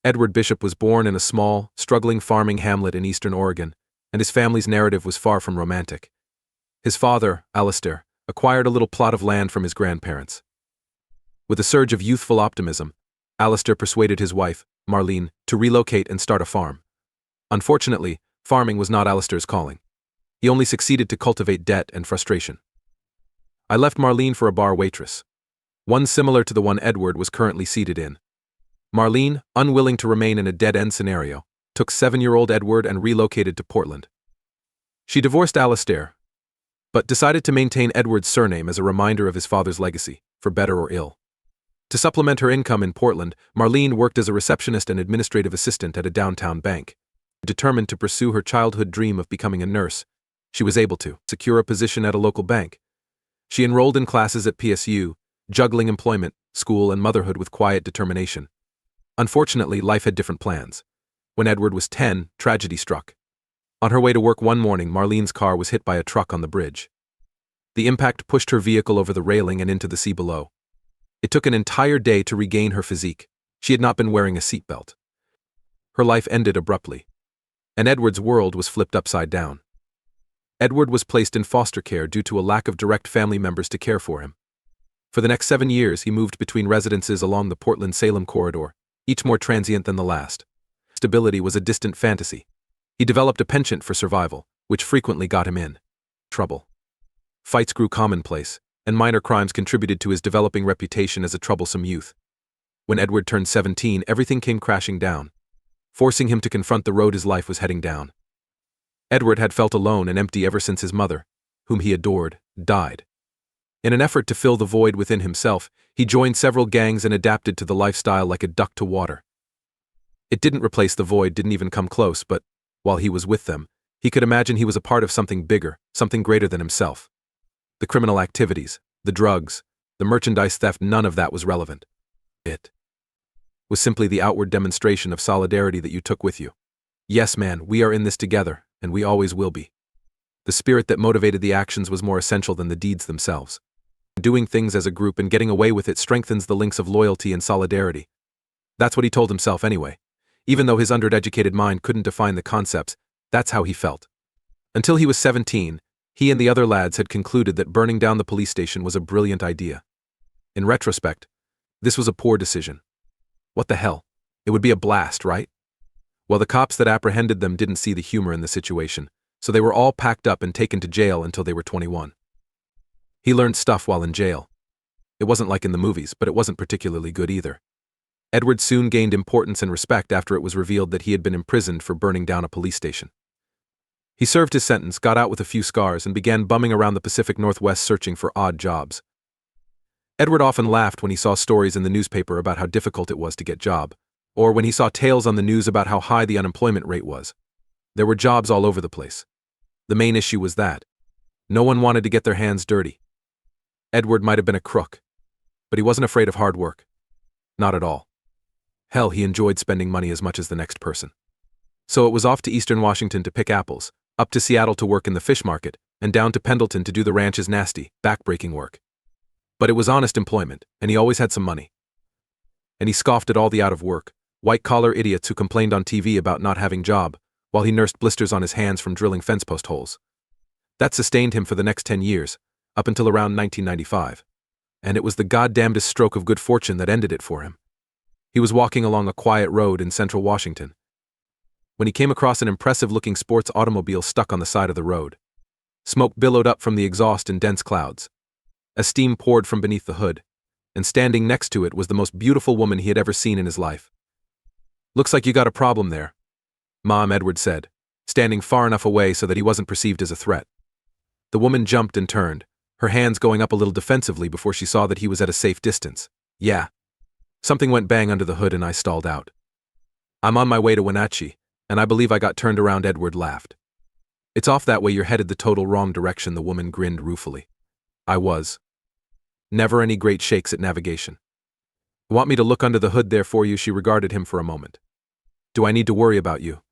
Edward Bishop was born in a small, struggling farming hamlet in eastern Oregon, and his family's narrative was far from romantic. His father, Alistair, acquired a little plot of land from his grandparents. With a surge of youthful optimism, Alistair persuaded his wife, Marlene, to relocate and start a farm. Unfortunately, farming was not Alistair's calling. He only succeeded to cultivate debt and frustration. I left Marlene for a bar waitress, one similar to the one Edward was currently seated in. Marlene, unwilling to remain in a dead-end scenario, took 7-year-old Edward and relocated to Portland. She divorced Alistair, but decided to maintain Edward's surname as a reminder of his father's legacy, for better or ill. To supplement her income in Portland, Marlene worked as a receptionist and administrative assistant at a downtown bank. Determined to pursue her childhood dream of becoming a nurse, she was able to secure a position at a local bank. She enrolled in classes at PSU, juggling employment, school, and motherhood with quiet determination. Unfortunately, life had different plans. When Edward was 10, tragedy struck. On her way to work one morning, Marlene's car was hit by a truck on the bridge. The impact pushed her vehicle over the railing and into the sea below. It took an entire day to regain her physique. She had not been wearing a seatbelt. Her life ended abruptly, and Edward's world was flipped upside down. Edward was placed in foster care due to a lack of direct family members to care for him. For the next 7 years, he moved between residences along the Portland-Salem corridor, each more transient than the last. Stability was a distant fantasy. He developed a penchant for survival, which frequently got him in trouble. Fights grew commonplace, and minor crimes contributed to his developing reputation as a troublesome youth. When Edward turned 17, everything came crashing down, forcing him to confront the road his life was heading down. Edward had felt alone and empty ever since his mother, whom he adored, died. In an effort to fill the void within himself, he joined several gangs and adapted to the lifestyle like a duck to water. It didn't replace the void, didn't even come close, but while he was with them, he could imagine he was a part of something bigger, something greater than himself. The criminal activities, the drugs, the merchandise theft, none of that was relevant. It was simply the outward demonstration of solidarity that you took with you. Yes, man, we are in this together, and we always will be. The spirit that motivated the actions was more essential than the deeds themselves. Doing things as a group and getting away with it strengthens the links of loyalty and solidarity. That's what he told himself anyway. Even though his undereducated mind couldn't define the concepts, that's how he felt. Until he was 17, he and the other lads had concluded that burning down the police station was a brilliant idea. In retrospect, this was a poor decision. What the hell? It would be a blast, right? Well, the cops that apprehended them didn't see the humor in the situation, so they were all packed up and taken to jail until they were 21. He learned stuff while in jail. It wasn't like in the movies, but it wasn't particularly good either. Edward soon gained importance and respect after it was revealed that he had been imprisoned for burning down a police station. He served his sentence, got out with a few scars, and began bumming around the Pacific Northwest searching for odd jobs. Edward often laughed when he saw stories in the newspaper about how difficult it was to get a job, or when he saw tales on the news about how high the unemployment rate was. There were jobs all over the place. The main issue was that no one wanted to get their hands dirty. Edward might have been a crook, but he wasn't afraid of hard work. Not at all. Hell, he enjoyed spending money as much as the next person. So it was off to eastern Washington to pick apples, up to Seattle to work in the fish market, and down to Pendleton to do the ranch's nasty, back-breaking work. But it was honest employment, and he always had some money. And he scoffed at all the out-of-work, white-collar idiots who complained on TV about not having a job, while he nursed blisters on his hands from drilling fence post holes. That sustained him for the next 10 years, up until around 1995. And it was the goddamnedest stroke of good fortune that ended it for him. He was walking along a quiet road in central Washington when he came across an impressive-looking sports automobile stuck on the side of the road. Smoke billowed up from the exhaust in dense clouds. As steam poured from beneath the hood, and standing next to it was the most beautiful woman he had ever seen in his life. "Looks like you got a problem there," Mom, Edward said, standing far enough away so that he wasn't perceived as a threat. The woman jumped and turned, her hands going up a little defensively before she saw that he was at a safe distance. "Yeah." Something went bang under the hood and I stalled out. "I'm on my way to Wenatchee, and I believe I got turned around," Edward laughed. "It's off that way, you're headed the total wrong direction," the woman grinned ruefully. I was. Never any great shakes at navigation. "Want me to look under the hood there for you?" She regarded him for a moment. "Do I need to worry about you?"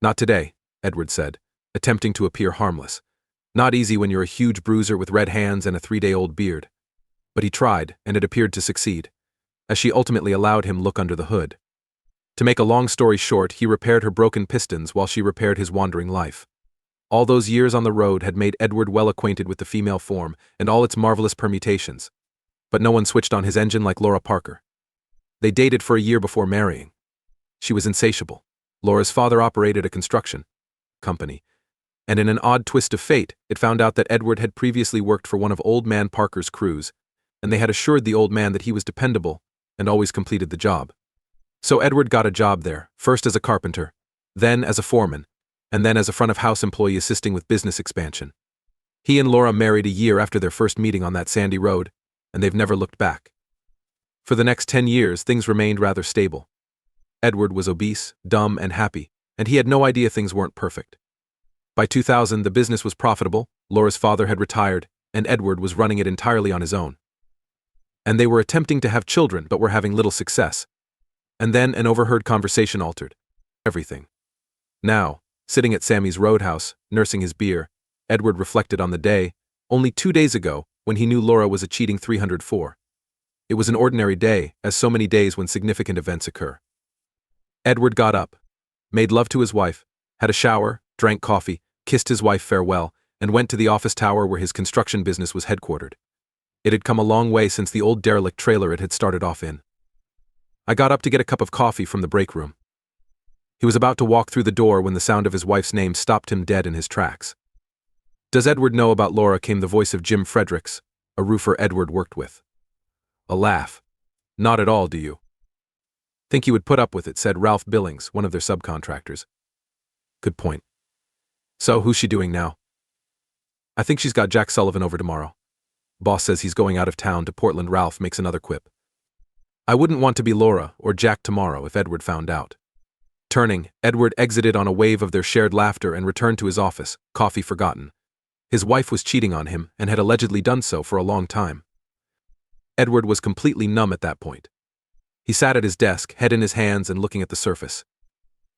"Not today," Edward said, attempting to appear harmless. Not easy when you're a huge bruiser with red hands and a 3-day-old beard. But he tried, and it appeared to succeed, as she ultimately allowed him look under the hood. To make a long story short, he repaired her broken pistons while she repaired his wandering life. All those years on the road had made Edward well acquainted with the female form and all its marvelous permutations. But no one switched on his engine like Laura Parker. They dated for a year before marrying. She was insatiable. Laura's father operated a construction company, and in an odd twist of fate, it found out that Edward had previously worked for one of Old Man Parker's crews, and they had assured the old man that he was dependable and always completed the job. So Edward got a job there, first as a carpenter, then as a foreman, and then as a front-of-house employee assisting with business expansion. He and Laura married a year after their first meeting on that sandy road, and they've never looked back. For the next 10 years, things remained rather stable. Edward was obese, dumb, and happy, and he had no idea things weren't perfect. By 2000, the business was profitable, Laura's father had retired, and Edward was running it entirely on his own. And they were attempting to have children but were having little success. And then an overheard conversation altered everything. Now, sitting at Sammy's roadhouse, nursing his beer, Edward reflected on the day, only 2 days ago, when he knew Laura was a cheating 304. It was an ordinary day, as so many days when significant events occur. Edward got up, made love to his wife, had a shower, drank coffee, kissed his wife farewell, and went to the office tower where his construction business was headquartered. It had come a long way since the old derelict trailer it had started off in. I got up to get a cup of coffee from the break room. He was about to walk through the door when the sound of his wife's name stopped him dead in his tracks. Does Edward know about Laura? Came the voice of Jim Fredericks, a roofer Edward worked with. A laugh. Not at all, do you? Think he would put up with it, said Ralph Billings, one of their subcontractors. Good point. So, who's she doing now? I think she's got Jack Sullivan over tomorrow. Boss says he's going out of town to Portland. Ralph makes another quip. I wouldn't want to be Laura or Jack tomorrow if Edward found out. Turning, Edward exited on a wave of their shared laughter and returned to his office, coffee forgotten. His wife was cheating on him and had allegedly done so for a long time. Edward was completely numb at that point. He sat at his desk, head in his hands and looking at the surface.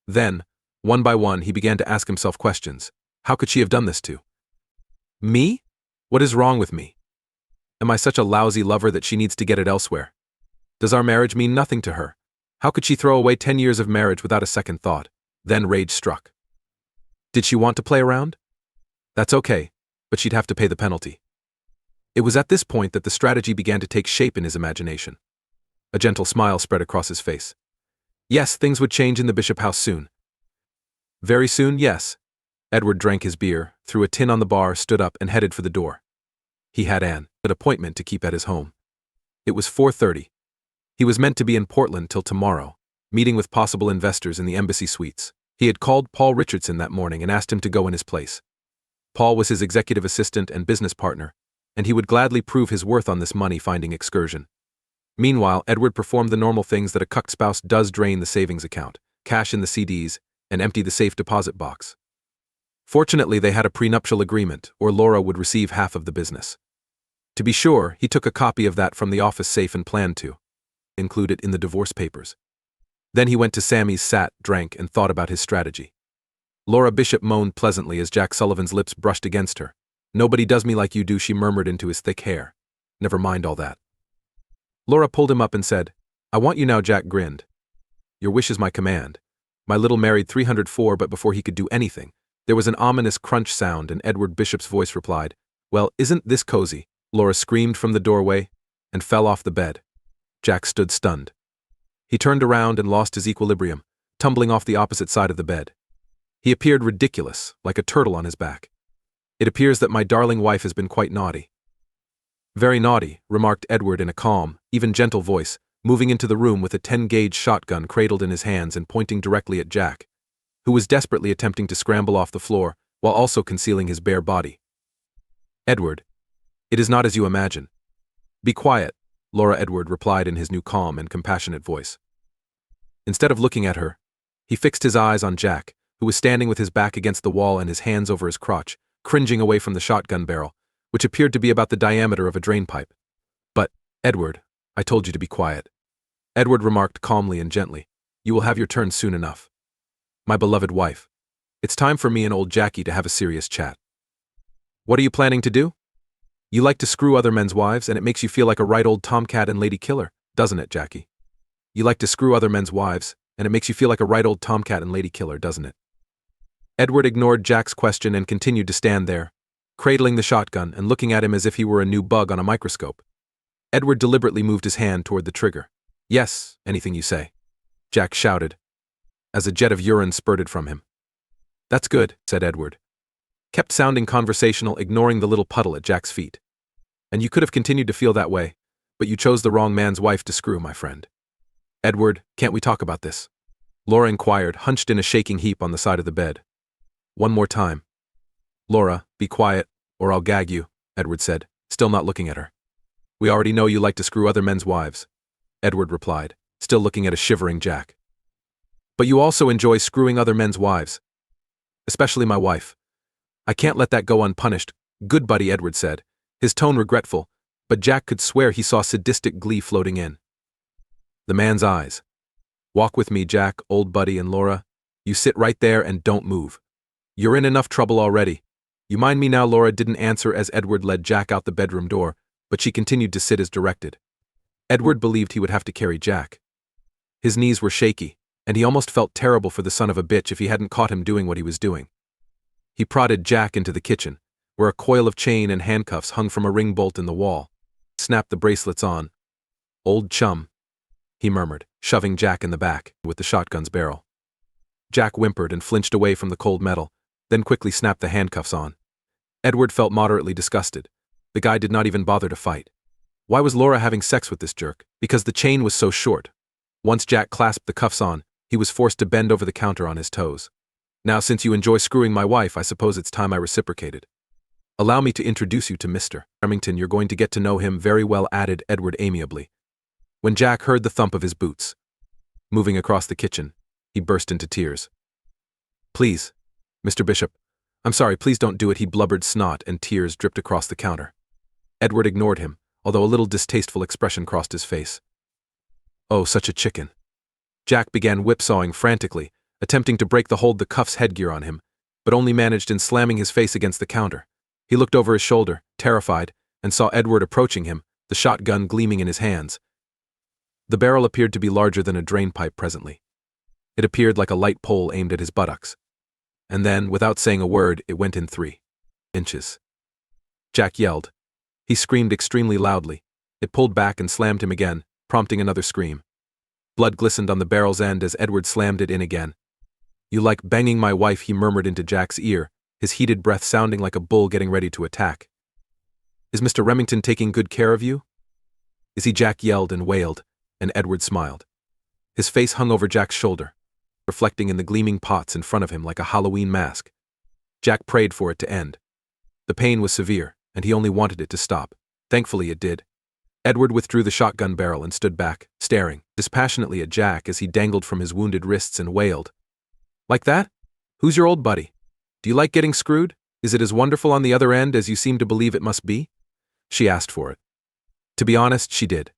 Then, one by one, he began to ask himself questions. How could she have done this to me? What is wrong with me? Am I such a lousy lover that she needs to get it elsewhere? Does our marriage mean nothing to her? How could she throw away 10 years of marriage without a second thought? Then rage struck. Did she want to play around? That's okay, but she'd have to pay the penalty. It was at this point that the strategy began to take shape in his imagination. A gentle smile spread across his face. Yes, things would change in the Bishop house soon. Very soon, yes. Edward drank his beer, threw a tin on the bar, stood up, and headed for the door. He had an appointment to keep at his home. It was 4:30. He was meant to be in Portland till tomorrow, meeting with possible investors in the embassy suites. He had called Paul Richardson that morning and asked him to go in his place. Paul was his executive assistant and business partner, and he would gladly prove his worth on this money-finding excursion. Meanwhile, Edward performed the normal things that a cucked spouse does: drain the savings account, cash in the CDs, and empty the safe deposit box. Fortunately, they had a prenuptial agreement, or Laura would receive half of the business. To be sure, he took a copy of that from the office safe and planned to include it in the divorce papers. Then he went to Sammy's, sat, drank, and thought about his strategy. Laura Bishop moaned pleasantly as Jack Sullivan's lips brushed against her. Nobody does me like you do, she murmured into his thick hair. Never mind all that. Laura pulled him up and said, I want you now. Jack grinned. Your wish is my command. My little married 304, but before he could do anything, there was an ominous crunch sound and Edward Bishop's voice replied, Well, isn't this cozy? Laura screamed from the doorway and fell off the bed. Jack stood stunned. He turned around and lost his equilibrium, tumbling off the opposite side of the bed. He appeared ridiculous, like a turtle on his back. It appears that my darling wife has been quite naughty. Very naughty, remarked Edward in a calm, even gentle voice, moving into the room with a 10-gauge shotgun cradled in his hands and pointing directly at Jack, who was desperately attempting to scramble off the floor while also concealing his bare body. Edward, it is not as you imagine. Be quiet, Laura. Edward replied in his new calm and compassionate voice. Instead of looking at her, he fixed his eyes on Jack, who was standing with his back against the wall and his hands over his crotch, cringing away from the shotgun barrel, which appeared to be about the diameter of a drainpipe. But, Edward, I told you to be quiet. Edward remarked calmly and gently, You will have your turn soon enough. My beloved wife, it's time for me and old Jackie to have a serious chat. What are you planning to do? You like to screw other men's wives, and it makes you feel like a right old tomcat and lady killer, doesn't it, Jackie? You like to screw other men's wives, and it makes you feel like a right old tomcat and lady killer, doesn't it? Edward ignored Jack's question and continued to stand there, cradling the shotgun and looking at him as if he were a new bug on a microscope. Edward deliberately moved his hand toward the trigger. "Yes, anything you say," Jack shouted, as a jet of urine spurted from him. "That's good," said Edward. Kept sounding conversational, ignoring the little puddle at Jack's feet. "And you could have continued to feel that way, but you chose the wrong man's wife to screw, my friend." "Edward, can't we talk about this?" Laura inquired, hunched in a shaking heap on the side of the bed. "One more time." "Laura, be quiet, or I'll gag you," Edward said, still not looking at her. "We already know you like to screw other men's wives," Edward replied, still looking at a shivering Jack. "But you also enjoy screwing other men's wives. Especially my wife. I can't let that go unpunished." "Good buddy," Edward said, his tone regretful, but Jack could swear he saw sadistic glee floating in the man's eyes. "Walk with me, Jack, old buddy, and Laura. You sit right there and don't move. You're in enough trouble already. You mind me now?" Laura didn't answer as Edward led Jack out the bedroom door, but she continued to sit as directed. Edward believed he would have to carry Jack. His knees were shaky, and he almost felt terrible for the son of a bitch if he hadn't caught him doing what he was doing. He prodded Jack into the kitchen, where a coil of chain and handcuffs hung from a ring bolt in the wall. Snapped the bracelets on. "Old chum," he murmured, shoving Jack in the back with the shotgun's barrel. Jack whimpered and flinched away from the cold metal, then quickly snapped the handcuffs on. Edward felt moderately disgusted. The guy did not even bother to fight. Why was Laura having sex with this jerk? Because the chain was so short. Once Jack clasped the cuffs on, he was forced to bend over the counter on his toes. "Now, since you enjoy screwing my wife, I suppose it's time I reciprocated. Allow me to introduce you to Mr. Remington. You're going to get to know him very well," added Edward amiably. When Jack heard the thump of his boots moving across the kitchen, he burst into tears. "Please, Mr. Bishop. I'm sorry, please don't do it," he blubbered, snot and tears dripped across the counter. Edward ignored him, although a little distasteful expression crossed his face. "Oh, such a chicken." Jack began whipsawing frantically, attempting to break the hold the cuffs headgear on him, but only managed in slamming his face against the counter. He looked over his shoulder, terrified, and saw Edward approaching him, the shotgun gleaming in his hands. The barrel appeared to be larger than a drainpipe presently. It appeared like a light pole aimed at his buttocks. And then, without saying a word, it went in 3 inches. Jack yelled. He screamed extremely loudly. It pulled back and slammed him again, prompting another scream. Blood glistened on the barrel's end as Edward slammed it in again. "You like banging my wife," he murmured into Jack's ear, his heated breath sounding like a bull getting ready to attack. "Is Mr. Remington taking good care of you?" "Is he?" Jack yelled and wailed, and Edward smiled. His face hung over Jack's shoulder, reflecting in the gleaming pots in front of him like a Halloween mask. Jack prayed for it to end. The pain was severe, and he only wanted it to stop. Thankfully it did. Edward withdrew the shotgun barrel and stood back, staring dispassionately at Jack as he dangled from his wounded wrists and wailed. "Like that? Who's your old buddy? Do you like getting screwed? Is it as wonderful on the other end as you seem to believe it must be?" She asked for it. To be honest, she did.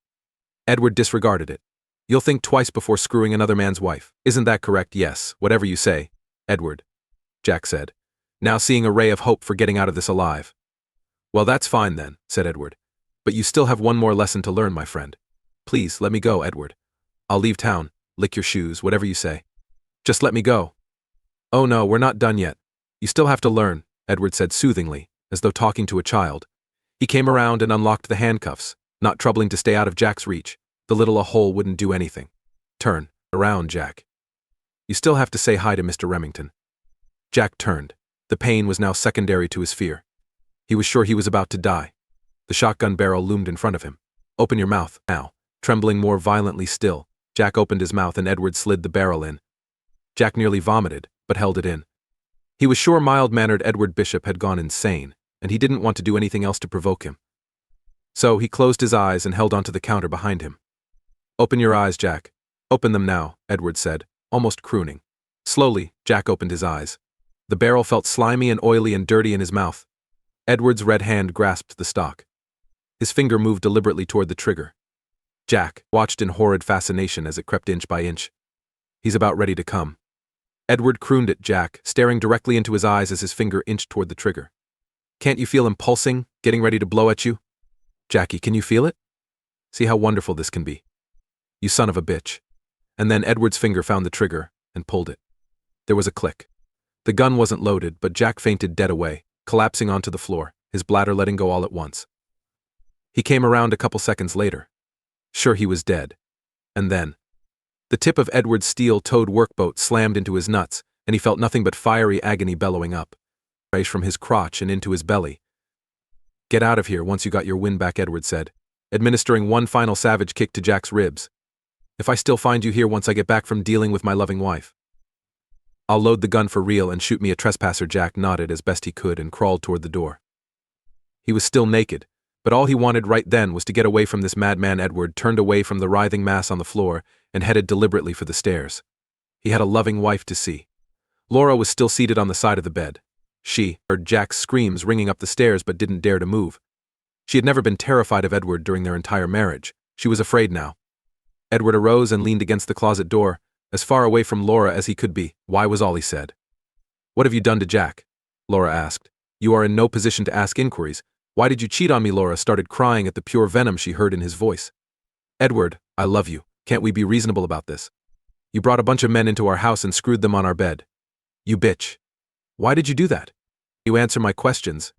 Edward disregarded it. "You'll think twice before screwing another man's wife. Isn't that correct?" "Yes, whatever you say, Edward," Jack said, now seeing a ray of hope for getting out of this alive. "Well, that's fine then," said Edward. "But you still have one more lesson to learn, my friend. Please, let me go, Edward. I'll leave town, lick your shoes, whatever you say. Just let me go." "Oh no, we're not done yet. You still have to learn," Edward said soothingly, as though talking to a child. He came around and unlocked the handcuffs, not troubling to stay out of Jack's reach. The little a hole wouldn't do anything. "Turn around, Jack. You still have to say hi to Mr. Remington." Jack turned. The pain was now secondary to his fear. He was sure he was about to die. The shotgun barrel loomed in front of him. "Open your mouth, now." Trembling more violently still, Jack opened his mouth and Edward slid the barrel in. Jack nearly vomited, but held it in. He was sure mild-mannered Edward Bishop had gone insane, and he didn't want to do anything else to provoke him. So he closed his eyes and held onto the counter behind him. "Open your eyes, Jack. Open them now," Edward said, almost crooning. Slowly, Jack opened his eyes. The barrel felt slimy and oily and dirty in his mouth. Edward's red hand grasped the stock. His finger moved deliberately toward the trigger. Jack watched in horrid fascination as it crept inch by inch. "He's about ready to come." Edward crooned at Jack, staring directly into his eyes as his finger inched toward the trigger. "Can't you feel him pulsing, getting ready to blow at you? Jackie, can you feel it? See how wonderful this can be. You son of a bitch." and then Edward's finger found the trigger and pulled it. There was a click. The gun wasn't loaded, but Jack fainted dead away, collapsing onto the floor, his bladder letting go all at once. He came around a couple seconds later. Sure, he was dead. And then, the tip of Edward's steel-toed workboat slammed into his nuts, and he felt nothing but fiery agony bellowing up from his crotch and into his belly. "Get out of here once you got your wind back," Edward said, administering one final savage kick to Jack's ribs. "If I still find you here once I get back from dealing with my loving wife, I'll load the gun for real and shoot me a trespasser." Jack nodded as best he could and crawled toward the door. He was still naked, but all he wanted right then was to get away from this madman. Edward turned away from the writhing mass on the floor and headed deliberately for the stairs. He had a loving wife to see. Laura was still seated on the side of the bed. She heard Jack's screams ringing up the stairs but didn't dare to move. She had never been terrified of Edward during their entire marriage. She was afraid now. Edward arose and leaned against the closet door, as far away from Laura as he could be. "Why?" was all he said. "What have you done to Jack?" Laura asked. "You are in no position to ask inquiries. Why did you cheat on me?" Laura started crying at the pure venom she heard in his voice. "Edward, I love you. Can't we be reasonable about this? You brought a bunch of men into our house and screwed them on our bed. You bitch. Why did you do that? You answer my questions,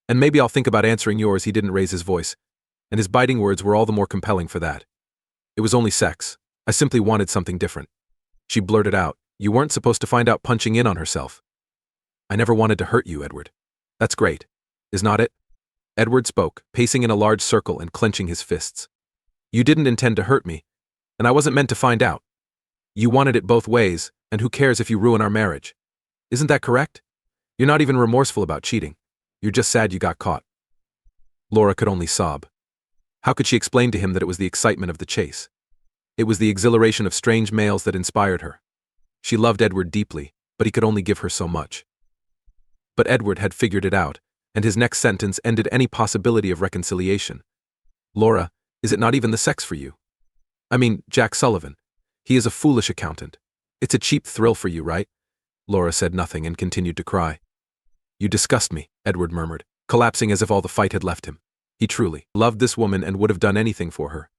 and maybe I'll think about answering yours." He didn't raise his voice, and his biting words were all the more compelling for that. "It was only sex. I simply wanted something different." She blurted out, "You weren't supposed to find out," punching in on herself. "I never wanted to hurt you, Edward. That's great, is not it?" Edward spoke, pacing in a large circle and clenching his fists. "You didn't intend to hurt me, and I wasn't meant to find out. You wanted it both ways, and who cares if you ruin our marriage? Isn't that correct? You're not even remorseful about cheating. You're just sad you got caught." Laura could only sob. How could she explain to him that it was the excitement of the chase? It was the exhilaration of strange males that inspired her. She loved Edward deeply, but he could only give her so much. But Edward had figured it out, and his next sentence ended any possibility of reconciliation. "Laura, is it not even the sex for you? I mean, Jack Sullivan. He is a foolish accountant. It's a cheap thrill for you, right?" Laura said nothing and continued to cry. "You disgust me," Edward murmured, collapsing as if all the fight had left him. He truly loved this woman and would have done anything for her.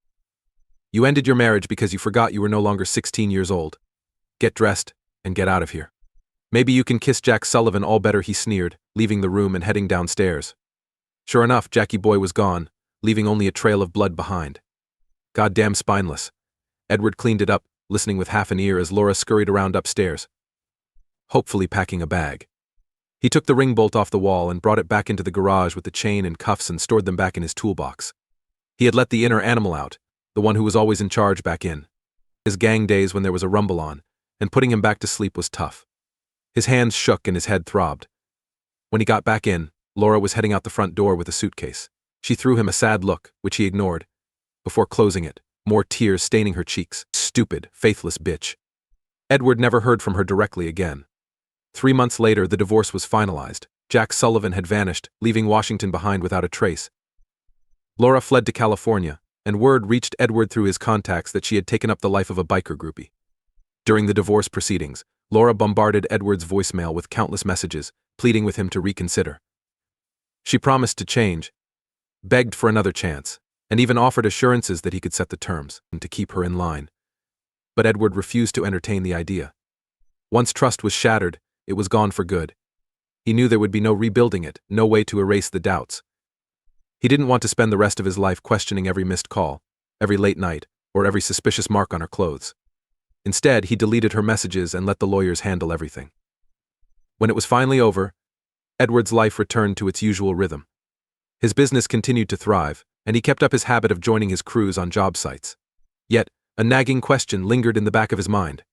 "You ended your marriage because you forgot you were no longer 16 years old. Get dressed and get out of here. Maybe you can kiss Jack Sullivan all better," he sneered, leaving the room and heading downstairs. Sure enough, Jackie boy was gone, leaving only a trail of blood behind. Goddamn spineless. Edward cleaned it up, listening with half an ear as Laura scurried around upstairs, hopefully packing a bag. He took the ring bolt off the wall and brought it back into the garage with the chain and cuffs and stored them back in his toolbox. He had let the inner animal out, the one who was always in charge, back in. His gang days when there was a rumble on, and putting him back to sleep was tough. His hands shook and his head throbbed. When he got back in, Laura was heading out the front door with a suitcase. She threw him a sad look, which he ignored, before closing it, more tears staining her cheeks. Stupid, faithless bitch. Edward never heard from her directly again. 3 months later, the divorce was finalized. Jack Sullivan had vanished, leaving Washington behind without a trace. Laura fled to California, and word reached Edward through his contacts that she had taken up the life of a biker groupie. During the divorce proceedings, Laura bombarded Edward's voicemail with countless messages, pleading with him to reconsider. She promised to change, begged for another chance, and even offered assurances that he could set the terms and to keep her in line. But Edward refused to entertain the idea. Once trust was shattered, it was gone for good. He knew there would be no rebuilding it, no way to erase the doubts. He didn't want to spend the rest of his life questioning every missed call, every late night, or every suspicious mark on her clothes. Instead, he deleted her messages and let the lawyers handle everything. When it was finally over, Edward's life returned to its usual rhythm. His business continued to thrive, and he kept up his habit of joining his crews on job sites. Yet, a nagging question lingered in the back of his mind.